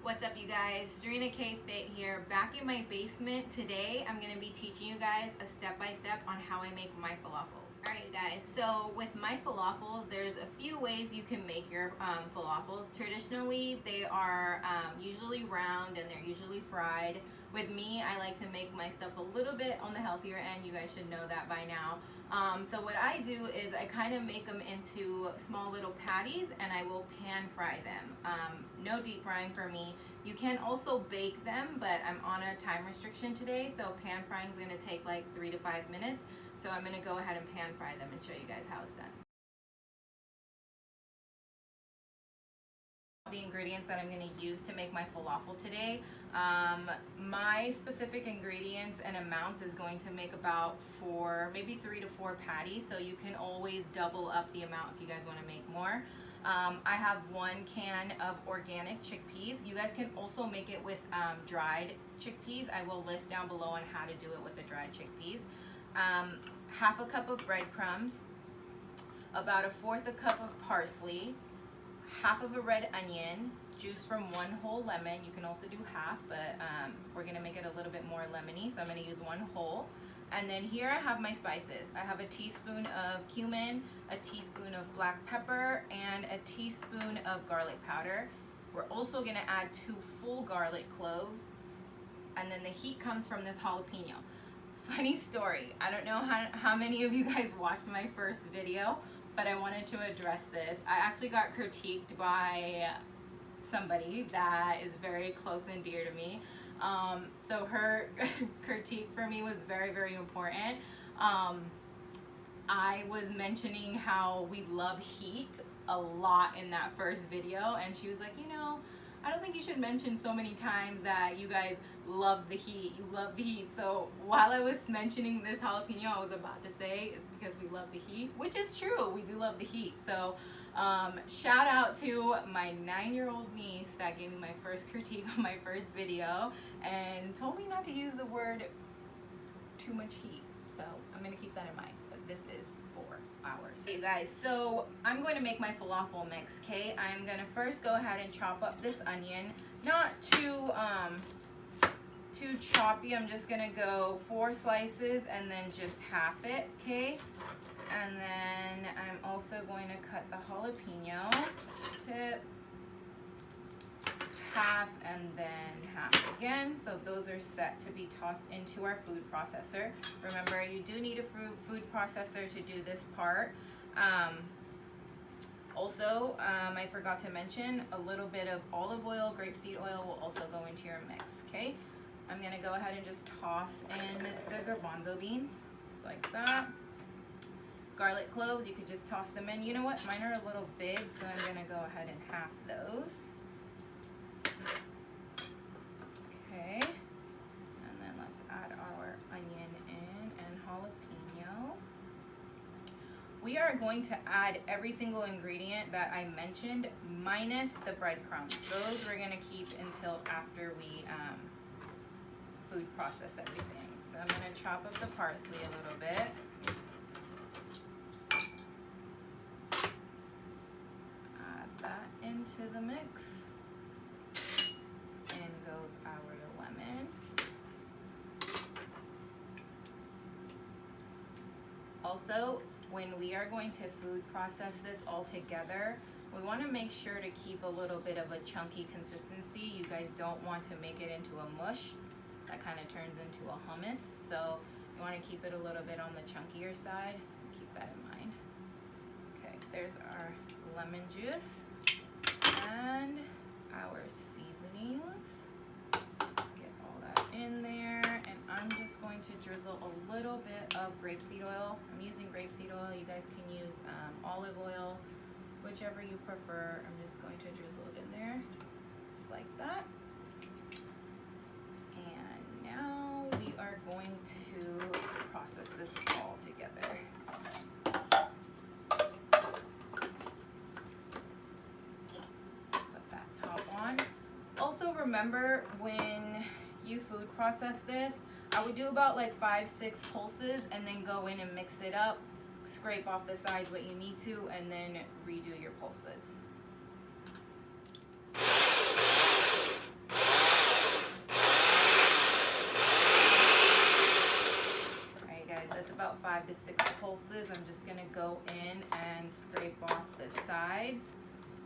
What's up, you guys? Serena K Fit here, back in my basement. Today I'm going to be teaching you guys a step-by-step on how I make my falafels. Alright, you guys, so with my falafels, there's a few ways you can make your falafels. Traditionally, they are usually round and they're usually fried. With me, I like to make my stuff a little bit on the healthier end. You guys should know that by now. So what I do is I kind of make them into small little patties and I will pan fry them. No deep frying for me. You can also bake them, but I'm on a time restriction today, so pan frying is going to take like 3 to 5 minutes. So I'm going to go ahead and pan fry them and show you guys how it's done. The ingredients that I'm going to use to make my falafel today. My specific ingredients and amounts is going to make about maybe 3 to 4 patties, so you can always double up the amount if you guys want to make more. I have 1 can of organic chickpeas. You guys can also make it with dried chickpeas. I will list down below on how to do it with the dried chickpeas. Half a cup of breadcrumbs, about 1/4 cup of parsley, half of a red onion, juice from 1 whole lemon. You can also do half, but we're gonna make it a little bit more lemony, so I'm gonna use 1 whole. And then here I have my spices. I have a teaspoon of cumin, a teaspoon of black pepper, and a teaspoon of garlic powder. We're also gonna add 2 full garlic cloves, and then the heat comes from this jalapeno. Funny story, I don't know how many of you guys watched my first video, but I wanted to address this. I actually got critiqued by somebody that is very close and dear to me. So her critique for me was very, very important. I was mentioning how we love heat a lot in that first video, and she was like, you know, I don't think you should mention so many times that you guys love the heat. You love the heat. So while I was mentioning this jalapeno, I was about to say it's because we love the heat, which is true. We do love the heat. So shout out to my 9-year-old niece that gave me my first critique on my first video and told me not to use the word too much heat. So I'm going to keep that in mind. But this is for hours. Hey, you guys, so I'm going to make my falafel mix, okay? I'm going to first go ahead and chop up this onion. Not too choppy. I'm just going to go 4 slices and then just half it, okay? And then I'm also going to cut the jalapeno tip, half and then half again. So those are set to be tossed into our food processor. Remember, you do need a food processor to do this part. Also, I forgot to mention, a little bit of olive oil, grapeseed oil will also go into your mix, okay? I'm gonna go ahead and just toss in the garbanzo beans, just like that. Garlic cloves, you could just toss them in. You know what, mine are a little big, so I'm gonna go ahead and half those. Okay, and then let's add our onion in and jalapeno. We are going to add every single ingredient that I mentioned, minus the breadcrumbs. Those we're gonna keep until after we food process everything. So I'm gonna chop up the parsley a little bit. That into the mix, and goes our lemon. Also, when we are going to food process this all together, we want to make sure to keep a little bit of a chunky consistency. You guys don't want to make it into a mush that kind of turns into a hummus, so you want to keep it a little bit on the chunkier side. Keep that in mind. Okay, there's our lemon juice and our seasonings. Get all that in there, and I'm just going to drizzle a little bit of grapeseed oil. I'm using grapeseed oil. You guys can use olive oil, whichever you prefer. I'm just going to drizzle it in there, just like that. And now we are going to process this all together. Also remember, when you food process this, I would do about like 5-6 pulses and then go in and mix it up, scrape off the sides what you need to, and then redo your pulses. to 6 pulses. I'm just gonna go in and scrape off the sides.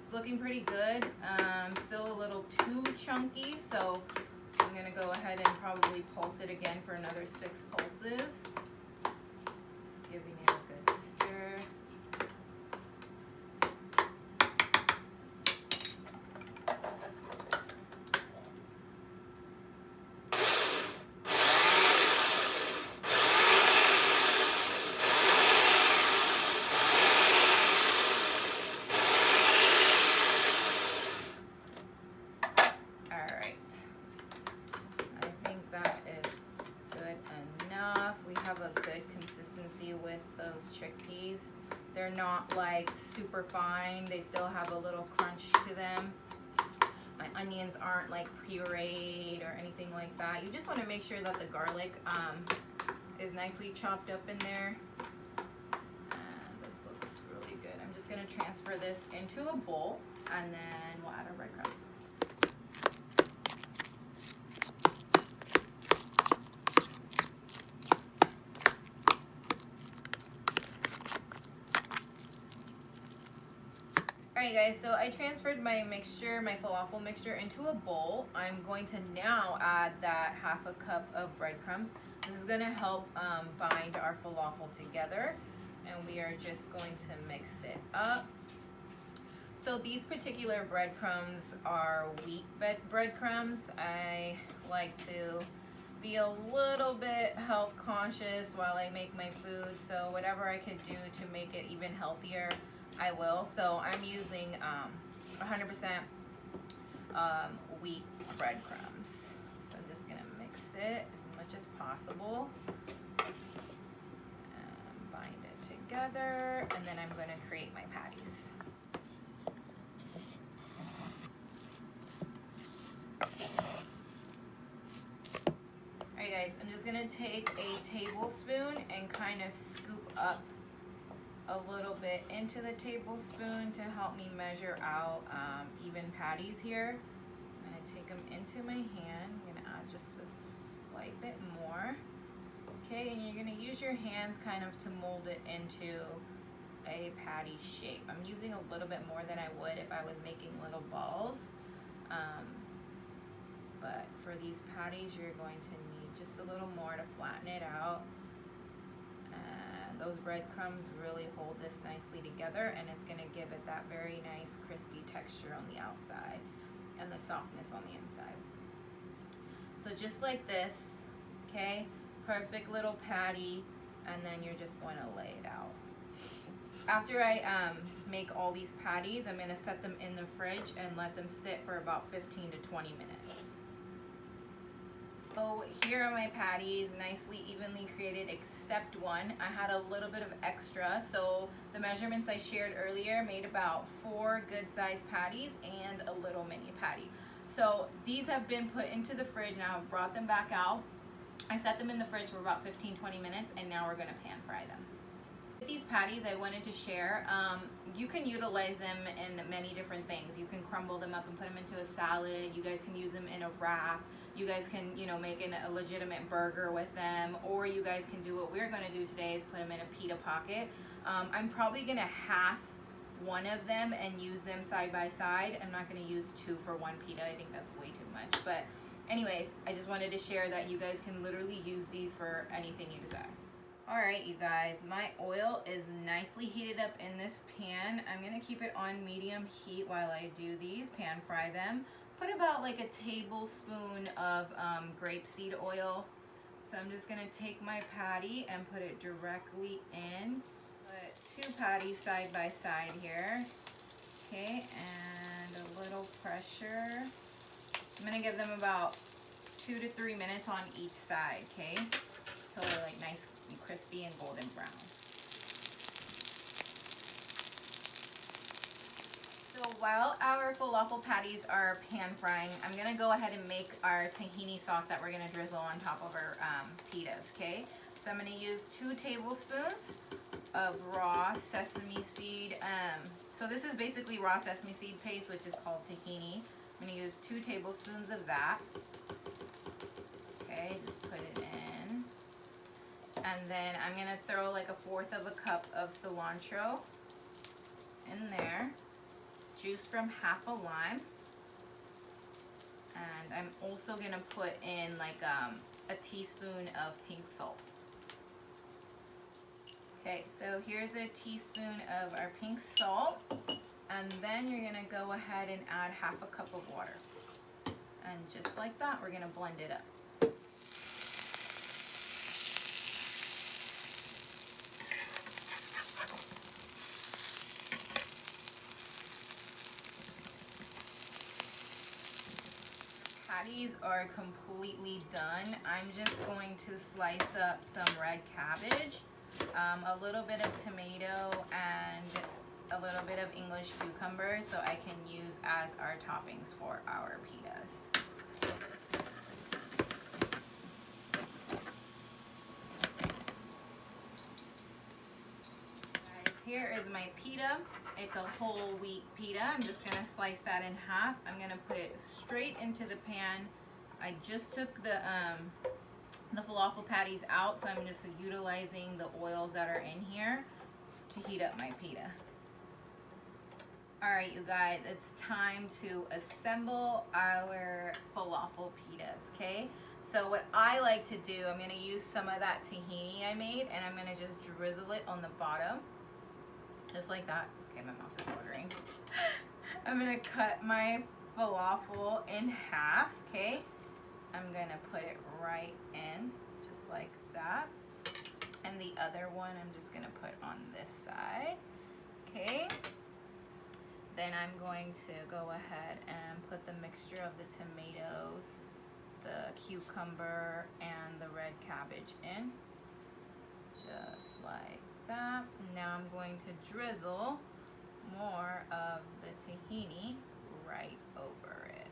It's looking pretty good. Still a little too chunky, so I'm gonna go ahead and probably pulse it again for another 6 pulses. Just giving it a good stir. With those chickpeas, they're not like super fine, they still have a little crunch to them. My onions aren't like pureed or anything like that. You just want to make sure that the garlic is nicely chopped up in there. And this looks really good. I'm just going to transfer this into a bowl and then we'll add our breadcrumbs. Alright guys, so I transferred my mixture, my falafel mixture, into a bowl. I'm going to now add that 1/2 cup of breadcrumbs. This is going to help bind our falafel together, and we are just going to mix it up. So these particular breadcrumbs are wheat breadcrumbs. I like to be a little bit health conscious while I make my food, so whatever I could do to make it even healthier, I will. So I'm using 100% wheat breadcrumbs. So I'm just gonna mix it as much as possible and bind it together, and then I'm gonna create my patties. Alright guys, I'm just gonna take a tablespoon and kind of scoop up a little bit into the tablespoon to help me measure out even patties here. I'm going to take them into my hand. I'm going to add just a slight bit more. Okay, and you're going to use your hands kind of to mold it into a patty shape. I'm using a little bit more than I would if I was making little balls. But for these patties, you're going to need just a little more to flatten it out. Those breadcrumbs really hold this nicely together, and it's going to give it that very nice crispy texture on the outside and the softness on the inside. So just like this, okay, perfect little patty, and then you're just going to lay it out. After I make all these patties, I'm going to set them in the fridge and let them sit for about 15 to 20 minutes. So here are my patties, nicely evenly created except one. I had a little bit of extra, so the measurements I shared earlier made about 4 good sized patties and a little mini patty. So these have been put into the fridge. Now I've brought them back out. I set them in the fridge for about 15-20 minutes, and now we're going to pan fry them. With these patties, I wanted to share, you can utilize them in many different things. You can crumble them up and put them into a salad. You guys can use them in a wrap. You guys can, make a legitimate burger with them, or you guys can do what we're going to do today is put them in a pita pocket. I'm probably going to half one of them and use them side by side. I'm not going to use 2 for 1 pita. I think that's way too much. But anyways, I just wanted to share that you guys can literally use these for anything you desire. Alright you guys, my oil is nicely heated up in this pan. I'm going to keep it on medium heat while I do these, pan fry them. Put about like a tablespoon of grapeseed oil. So I'm just going to take my patty and put it directly in. Put 2 patties side by side here. Okay, and a little pressure. I'm going to give them about 2 to 3 minutes on each side, okay? So they're like nice and crispy and golden brown. So while our falafel patties are pan frying, I'm going to go ahead and make our tahini sauce that we're going to drizzle on top of our pitas, okay? So I'm going to use 2 tablespoons of raw sesame seed. So this is basically raw sesame seed paste, which is called tahini. I'm going to use 2 tablespoons of that. Okay, just put it in. And then I'm gonna throw like 1/4 of a cup of cilantro in there, juice from half a lime. And I'm also gonna put in like a teaspoon of pink salt. Okay, so here's a teaspoon of our pink salt, and then you're gonna go ahead and add 1/2 cup of water. And just like that, we're gonna blend it up. Patties are completely done. I'm just going to slice up some red cabbage, a little bit of tomato, and a little bit of English cucumber so I can use as our toppings for our pitas. Guys, here is my pita. It's a whole wheat pita. I'm just gonna slice that in half. I'm gonna put it straight into the pan. I just took the falafel patties out, so I'm just utilizing the oils that are in here to heat up my pita. All right, you guys, it's time to assemble our falafel pitas, okay? So what I like to do, I'm gonna use some of that tahini I made, and I'm gonna just drizzle it on the bottom, just like that. Okay, my mouth is watering. I'm gonna cut my falafel in half, okay? I'm gonna put it right in, just like that. And the other one I'm just gonna put on this side, okay? Then I'm going to go ahead and put the mixture of the tomatoes, the cucumber, and the red cabbage in, just like that. Now I'm going to drizzle more of the tahini right over it.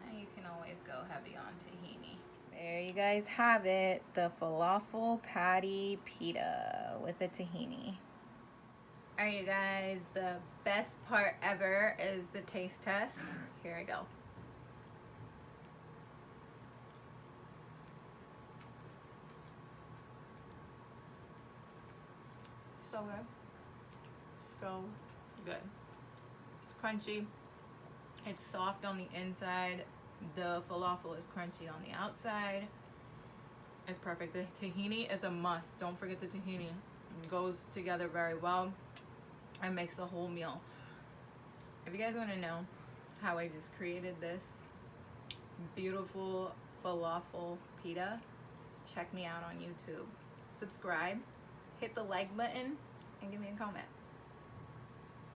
And you can always go heavy on tahini. There you guys have it, the falafel patty pita with the tahini. All right, you guys, the best part ever is the taste test. Here I go. So good. So good. It's crunchy. It's soft on the inside. The falafel is crunchy on the outside. It's perfect. The tahini is a must. Don't forget the tahini. It goes together very well and makes the whole meal. If you guys want to know how I just created this beautiful falafel pita, check me out on YouTube. Subscribe, hit the like button, and give me a comment.